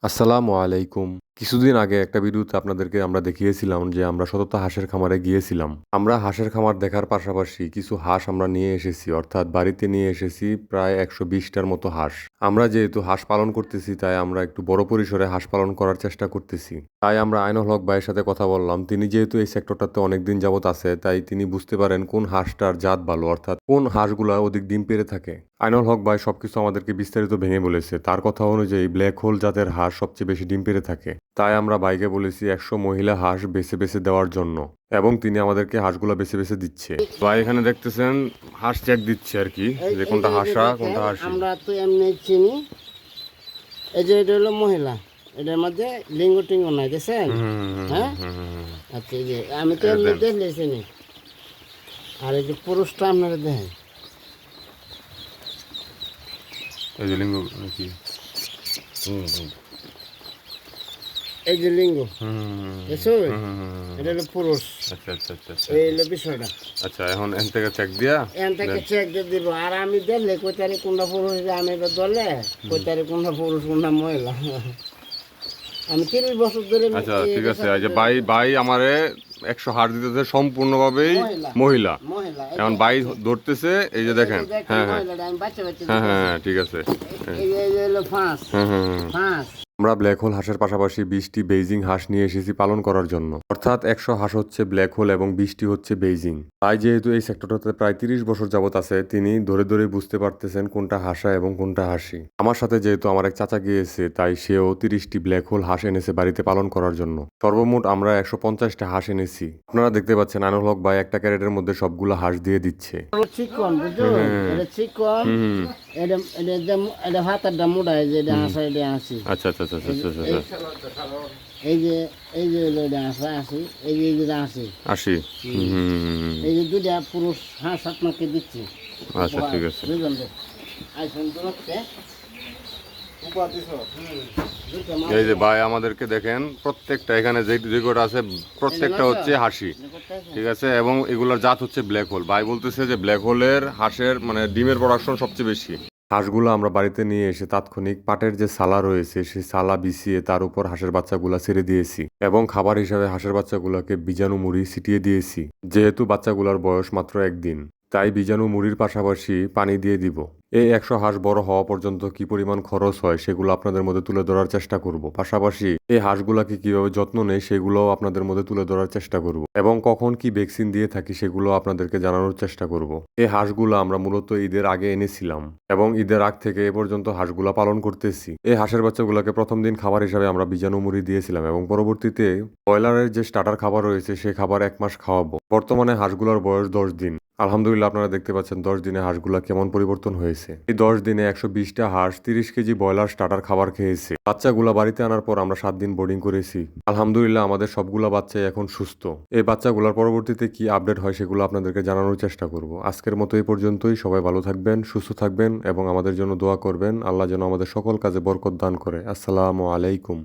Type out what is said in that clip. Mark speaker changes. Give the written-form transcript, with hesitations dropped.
Speaker 1: আসসালামু আলাইকুম। কিছুদিন আগে একটা ভিডিওতে আপনাদেরকে আমরা দেখিয়েছিলাম যে আমরা সততা হাঁসের খামারে গিয়েছিলাম। আমরা হাঁসের খামার দেখার পাশাপাশি কিছু হাঁস আমরা নিয়ে এসেছি, অর্থাৎ বাড়িতে নিয়ে এসেছি প্রায় ১২০টার মতো হাঁস। আমরা যেহেতু হাঁস পালন করতেছি তাই আমরা একটু বড় পরিসরে হাঁস পালন করার চেষ্টা করতেছি। তাই আমরা আইনুল হক ভাইয়ের সাথে কথা বললাম। তিনি যেহেতু এই সেক্টরটাতে অনেকদিন যাবত আছে তাই তিনি বুঝতে পারেন কোন হাঁসটার জাত ভালো, অর্থাৎ কোন হাঁসগুলা অধিক ডিম পেড়ে থাকে। আইনুল হক ভাই সবকিছু আমাদেরকে বিস্তারিত ভেঙে বলেছে। তার কথা অনুযায়ী ব্ল্যাক হোল জাতের হাঁস সবচেয়ে বেশি ডিম পেড়ে থাকে। তাই আমরা ভাইকে বলেছি ১০০ মহিলা হাঁস বেছে বেছে দেওয়ার জন্য, এবং তিনি আমাদেরকে হাঁসগুলা বেছে বেছে দিচ্ছে। ভাই এখানে দেখতেছেন হাঁস চেক দিচ্ছে আর কি, যে কোনটা হাঁসা কোনটা হাঁসি।
Speaker 2: আমরা তো এমনি চিনি, এই যে এটা হলো মহিলা, এটার মধ্যে লিঙ্গ টিঙ্গ নাই দেখছেন? হ্যাঁ, আচ্ছা, এই যে আমি তো এমনি দেখলে চিনি। আর এই যে পুরুষটা আপনারা দেখেন,
Speaker 1: এই যে লিঙ্গ নাকি?
Speaker 2: এই যে লিঙ্গ, দেখছো? এটা হলো পুরুষ।
Speaker 1: আচ্ছা আচ্ছা আচ্ছা
Speaker 2: এই হলো বিষয়টা।
Speaker 1: আচ্ছা, এখন এন থেকে চেক দিয়া
Speaker 2: এখান থেকে চেক দিয়ে দিব। আর আমি দেখলে কই তারিখ কোনটা পুরুষ, আমি এবার ধরলে কই তারিখ কোনটা পুরুষ কোনটা মহিলা। আমি 30 বছর ধরে
Speaker 1: আচ্ছা ঠিক আছে। এই যে ভাই আমারে ১০০ হাঁস দিতেছে সম্পূর্ণভাবেই মহিলা।
Speaker 2: মহিলা
Speaker 1: এখন ভাই ধরতেছে, এই যে দেখেন। হ্যাঁ হ্যাঁ
Speaker 2: আমি বাচ্চা বাচ্চা
Speaker 1: হ্যাঁ হ্যাঁ ঠিক আছে।
Speaker 2: এই যে হলো ফাঁস
Speaker 1: হ্যাঁ হ্যাঁ।
Speaker 2: ফাঁস।
Speaker 1: আমরা ব্ল্যাক হোল হাঁসের পাশাপাশি ২০টি বেইজিং হাঁস নিয়ে এসেছি পালন করার জন্য, অর্থাৎ ১০০ হাঁস হচ্ছে ব্ল্যাক হোল এবং ২০টি হচ্ছে বেইজিং। তাই যেহেতু এই সেক্টরটাতে প্রায় ৩০ বছর যাবত আছে, তিনি ধরে ধরে বুঝতে পারতেছেন কোনটা হাঁসা এবং কোনটা হাসি। আমার সাথে যেহেতু আমার এক চাচা গিয়েছে, তাই সেও ৩০টি ব্ল্যাক হোল হাঁস এনেছে বাড়িতে পালন করার জন্য। সর্বমোট আমরা ১৫০টা হাঁস এনেছি। আপনারা দেখতে পাচ্ছেন আইনুল হক ভাই একটা ক্যারেটের মধ্যে সবগুলো হাঁস দিয়ে দিচ্ছে।
Speaker 2: চিকন বুঝছো, এটা চিকন, এটা হাতেরটা মোটা, এই যে এটা আসা, এটা আসি।
Speaker 1: আচ্ছা আচ্ছা আচ্ছা আচ্ছা আচ্ছা।
Speaker 2: এই যে হলো এটা আসা আসি, এই যে এটা আসি
Speaker 1: আসি।
Speaker 2: এই যে দুইটা পুরুষ হাঁস আপনাকে দিচ্ছি।
Speaker 1: আচ্ছা ঠিক আছে।
Speaker 2: দুজন আইসন দূরত্বে
Speaker 1: এই যে ভাই আমাদেরকে দেখেন, প্রত্যেকটা এখানে যে কটা আছে প্রত্যেকটা হচ্ছে হাসি, ঠিক আছে, এবং এগুলোর জাত হচ্ছে ব্ল্যাক হোল। ভাই বলতেছে যে ব্ল্যাক হোলের হাঁসের মানে ডিমের প্রোডাকশন সবচেয়ে বেশি। হাঁসগুলো আমরা বাড়িতে নিয়ে এসে তাৎক্ষণিক পাটের যে সালা রয়েছে সেই সালা বিছিয়ে তার উপর হাঁসের বাচ্চাগুলা ছেড়ে দিয়েছি, এবং খাবার হিসাবে হাঁসের বাচ্চাগুলোকে বীজাণু মুড়ি ছিটিয়ে দিয়েছি। যেহেতু বাচ্চাগুলোর বয়স মাত্র ১ দিন, তাই বীজাণু মুড়ির পাশাপাশি পানি দিয়ে দিব। এই ১০০ হাঁস বড় হওয়া পর্যন্ত কি পরিমাণ খরচ হয় সেগুলো আপনাদের মধ্যে তুলে ধরার চেষ্টা করব। পাশাপাশি এই হাঁসগুলাকে কিভাবে যত্ন নেই সেগুলোও আপনাদের মধ্যে তুলে ধরার চেষ্টা করব, এবং কখন কি ভ্যাকসিন দিয়ে থাকি সেগুলো আপনাদেরকে জানানোর চেষ্টা করব। এই হাঁসগুলো আমরা মূলত ঈদের আগে এনেছিলাম, এবং ঈদের আগ থেকে এ পর্যন্ত হাঁসগুলা পালন করতেছি। এই হাঁসের বাচ্চাগুলোকে প্রথম দিন খাবার হিসাবে আমরা বীজাণু মুড়ি দিয়েছিলাম, এবং পরবর্তীতে ব্রয়লারের যে স্টার্টার খাবার রয়েছে সেই খাবার ১ মাস খাওয়াবো। বর্তমানে হাঁসগুলোর বয়স ১০ দিন। আলহামদুলিল্লাহ, আপনারা দেখতে পাচ্ছেন ১০ দিনে হাঁসগুলা কেমন পরিবর্তন হয়েছে। এই ১০ দিনে ১২০টা হাঁস ৩০ কেজি ব্রয়লার স্টার্টার খাবার খেয়েছে। বাচ্চাগুলা বাড়িতে আনার পর আমরা ৭ দিন বোর্ডিং করেছি। আলহামদুলিল্লাহ, আমাদের সবগুলা বাচ্চাই এখন সুস্থ। এই বাচ্চাগুলার পরবর্তীতে কি আপডেট হয় সেগুলো আপনাদেরকে জানানোর চেষ্টা করব। আজকের মতো এই পর্যন্তই। সবাই ভালো থাকবেন, সুস্থ থাকবেন, এবং আমাদের জন্য দোয়া করবেন। আল্লাহ যেন আমাদের সকল কাজে বরকত দান করে। আসসালামু আলাইকুম।